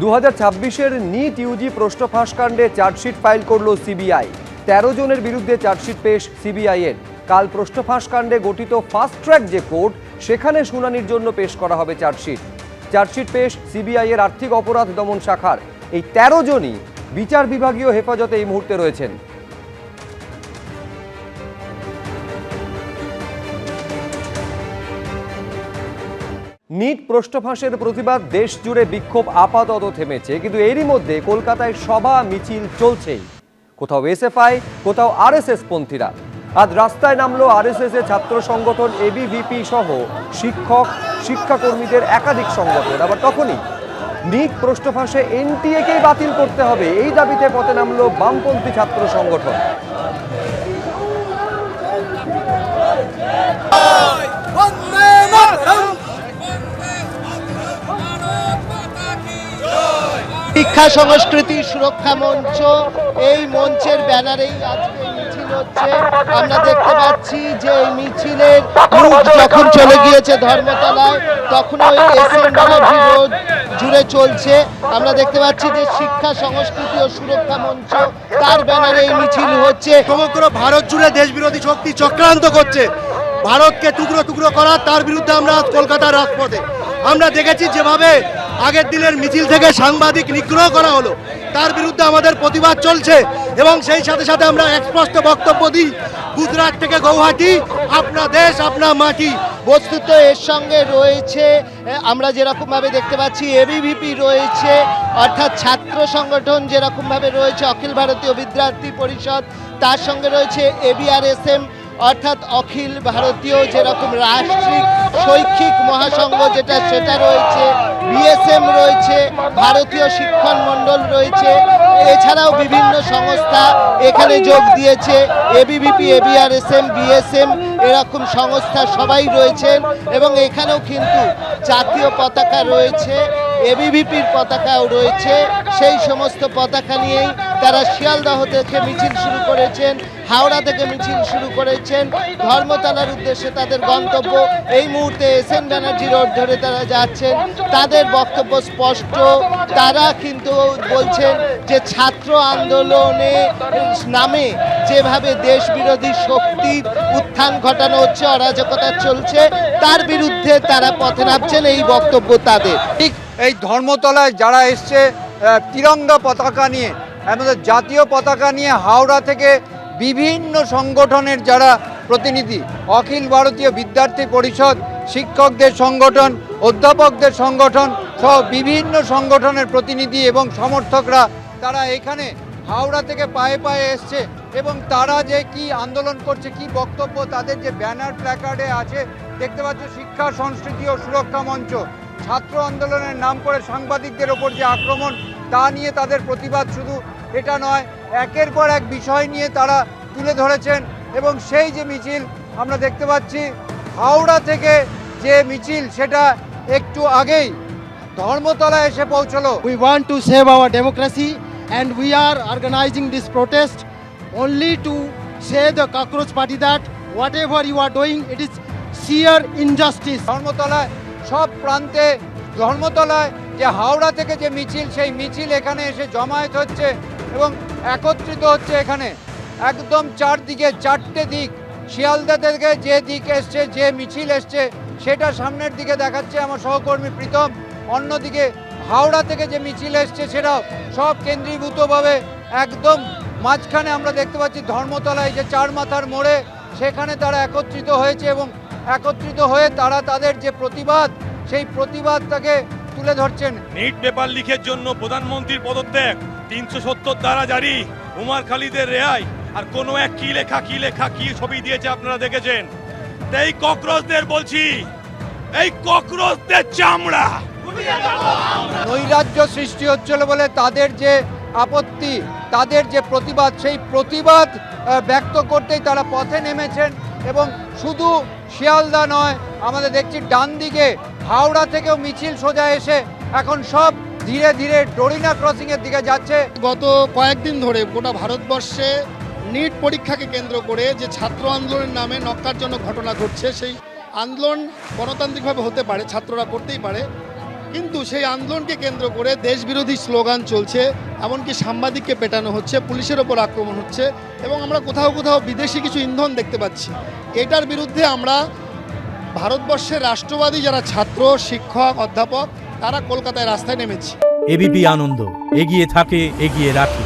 2026-এর NEET Yuji প্রশ্ন ফাঁস কাণ্ডে চার্জশিট ফাইল করল সিবিআই। 13 জনের বিরুদ্ধে চার্জশিট পেশ সিবিআই এর। কাল প্রশ্ন ফাঁস কাণ্ডে গঠিত ফাস্ট ট্র্যাক যে কোর্ট, সেখানে শুনানির জন্য পেশ করা হবে চার্জশিট পেশ সিবিআই এর আর্থিক অপরাধ দমন শাখার। এই 13 জনই বিচার বিভাগীয় হেফাজতে এই মুহূর্তে রয়েছেন। নিট প্রশ্ন ফাঁসের প্রতিবাদ দেশ জুড়ে বিক্ষোভ আপাতত থেমেছে, কিন্তু এরই মধ্যে কলকাতায় সভা মিছিল চলছেই। কোথাও এসএফআই, কোথাও আরএসএস পন্থীরা। আজ রাস্তায় নামলো আরএসএস এর ছাত্র সংগঠন এবিভিপি সহ শিক্ষাকর্মীদের একাধিক সংগঠন। আবার তখনই নিট প্রশ্ন ফাঁসে এনটিএকেই বাতিল করতে হবে, এই দাবিতে পথে নামলো বামপন্থী ছাত্র সংগঠন। শিক্ষা সংস্কৃতি সুরক্ষা মঞ্চ, এই মঞ্চের ব্যানারেই আজকে মিছিল হচ্ছে। আমরা দেখতে পাচ্ছি যে এই মিছিলের মুখ যখন চলে গিয়েছে ধর্মতলায়, তখন ওই এসএম ব্যানার্জি রোড জুড়ে চলছে। আমরা দেখতে পাচ্ছি যে শিক্ষা সংস্কৃতি ও সুরক্ষা মঞ্চ, তার ব্যানারে এই মিছিল হচ্ছে। সমগ্র ভারত জুড়ে দেশ বিরোধী শক্তি চক্রান্ত করছে ভারতকে টুকরো টুকরো করা, তার বিরুদ্ধে আমরা আজ কলকাতার রাজপথে। আমরা দেখেছি যেভাবে আগের দিনের মিছিল থেকে সাংবাদিক নিগ্রহ করা হলো, তার বিরুদ্ধে আমাদের প্রতিবাদ চলছে। এবং সেই সাথে সাথে আমরা স্পষ্ট বক্তব্য দিই, গুজরাট থেকে গৌহাটি, আপনা দেশ আপনা মাটি। বস্তুত এর সঙ্গে রয়েছে, আমরা যেরকমভাবে দেখতে পাচ্ছি এবিভিপি রয়েছে, অর্থাৎ ছাত্র সংগঠন যেরকমভাবে রয়েছে অখিল ভারতীয় বিদ্যার্থী পরিষদ, তার সঙ্গে রয়েছে এবিআরএসএম অর্থাৎ অখিল ভারতীয় যেরকম রাষ্ট্রিক শৈক্ষিক মহাসংঘ যেটা, সেটা রয়েছে, বিএসএম রয়েছে, ভারতীয় শিক্ষণ মণ্ডল রয়েছে, এছাড়াও বিভিন্ন সংস্থা এখানে যোগ দিয়েছে। এবিভিপি, এবিআরএসএম, বিএসএম এরকম সংস্থা সবাই রয়েছেন। এবং এখানেও কিন্তু জাতীয় পতাকা রয়েছে, এবিভিপির পতাকাও রয়েছে। সেই সমস্ত পতাকা নিয়েই তারা শিয়ালদহ থেকে মিছিল শুরু করেছেন, হাওড়া থেকে মিছিল শুরু করেছেন, ধর্মতলার উদ্দেশ্যে তাদের গন্তব্য। এই মুহূর্তে এসএন ব্যানার্জি রোড ধরে তারা যাচ্ছেন। তাদের বক্তব্য স্পষ্ট, তারা কিন্তু বলছেন যে ছাত্র আন্দোলনে নামে যেভাবে দেশ বিরোধী শক্তির উত্থান ঘটানো হচ্ছে, অরাজকতা চলছে, তার বিরুদ্ধে তারা পথে নামছেন, এই বক্তব্য তাদের। ঠিক এই ধর্মতলায় যারা এসছে তিরঙ্গা পতাকা নিয়ে, আমাদের জাতীয় পতাকা নিয়ে, হাওড়া থেকে বিভিন্ন সংগঠনের যারা প্রতিনিধি, অখিল ভারতীয় বিদ্যার্থী পরিষদ, শিক্ষকদের সংগঠন, অধ্যাপকদের সংগঠন সহ বিভিন্ন সংগঠনের প্রতিনিধি এবং সমর্থকরা, তারা এখানে হাওড়া থেকে পায়ে পায়ে এসছে। এবং তারা যে কি আন্দোলন করছে, কি বক্তব্য, তাদের যে ব্যানার প্ল্যাকার্ডে আছে দেখতে পাচ্ছ, শিক্ষা সংস্কৃতি ও সুরক্ষা মঞ্চ। ছাত্র আন্দোলনের নাম করে সাংবাদিকদের ওপর যে আক্রমণ, তা নিয়ে তাদের প্রতিবাদ শুধু এটা নয়, একের পর এক বিষয় নিয়ে তারা তুলে ধরেছেন। এবং সেই যে মিছিল আমরা দেখতে পাচ্ছি হাওড়া থেকে, যে মিছিল সেটা একটু আগেই ধর্মতলায় এসে পৌঁছলো। We want to save our democracy and we are organizing this protest only to say the cockroach party that whatever you are doing, it is sheer injustice. ধর্মতলায় সব প্রান্তে, ধর্মতলায় যে হাওড়া থেকে যে মিছিল, সেই মিছিল এখানে এসে জমায়েত হচ্ছে এবং একত্রিত হচ্ছে। এখানে একদম চারদিকে, চারটে দিক, শিয়ালদা থেকে যে দিক এসছে, যে মিছিল এসছে, সেটা সামনের দিকে দেখাচ্ছে আমার সহকর্মী প্রীতম। অন্যদিকে হাওড়া থেকে যে মিছিল এসছে, সেটাও সব কেন্দ্রীভূতভাবে একদম মাঝখানে আমরা দেখতে পাচ্ছি ধর্মতলায় যে চার মাথার মোড়ে, সেখানে তারা একত্রিত হয়েছে এবং একত্রিত হয়ে তারা তাদের যে প্রতিবাদ, সেই প্রতিবাদটাকে তুলে ধরছেন। নিট পেপার লিকের জন্য প্রধানমন্ত্রীর পদত্যাগ, 370 ধারা জারি, উমার খালিদের রেহাই, আর কোনো এক কি লেখা কি ছবি দিয়েছে আপনারা দেখেছেন। এই ককরোচদের বলছি, এই ককরোচদের চামড়া। নৈরাজ্য সৃষ্টি হচ্ছিল বলে তাদের যে আপত্তি, তাদের যে প্রতিবাদ, সেই প্রতিবাদ ব্যক্ত করতেই তারা পথে নেমেছেন। এবং শুধু শিয়ালদা নয়, আমাদের দেখছি ডান দিকে হাওড়া থেকেও মিছিল সোজা এসে এখন সব ধীরে ধীরে ডোরিনা ক্রসিংয়ের দিকে যাচ্ছে। গত কয়েকদিন ধরে গোটা ভারতবর্ষে নিট পরীক্ষাকে কেন্দ্র করে যে ছাত্র আন্দোলনের নামে নক্কারজনক ঘটনা ঘটছে, সেই আন্দোলন গণতান্ত্রিকভাবে হতে পারে, ছাত্ররা করতেই পারে, কিন্তু সেই আন্দোলনকে কেন্দ্র করে দেশবিরোধী স্লোগান চলছে, এমনকি সাংবাদিককে পেটানো হচ্ছে, পুলিশের ওপর আক্রমণ হচ্ছে এবং আমরা কোথাও কোথাও বিদেশি কিছু ইন্ধন দেখতে পাচ্ছি। এটার বিরুদ্ধে আমরা ভারতবর্ষের রাষ্ট্রবাদী যারা ছাত্র, শিক্ষক, অধ্যাপক, তারা কলকাতায় রাস্তায় নেমেছি। এবিপি আনন্দ, এগিয়ে থাকে, এগিয়ে রাখে।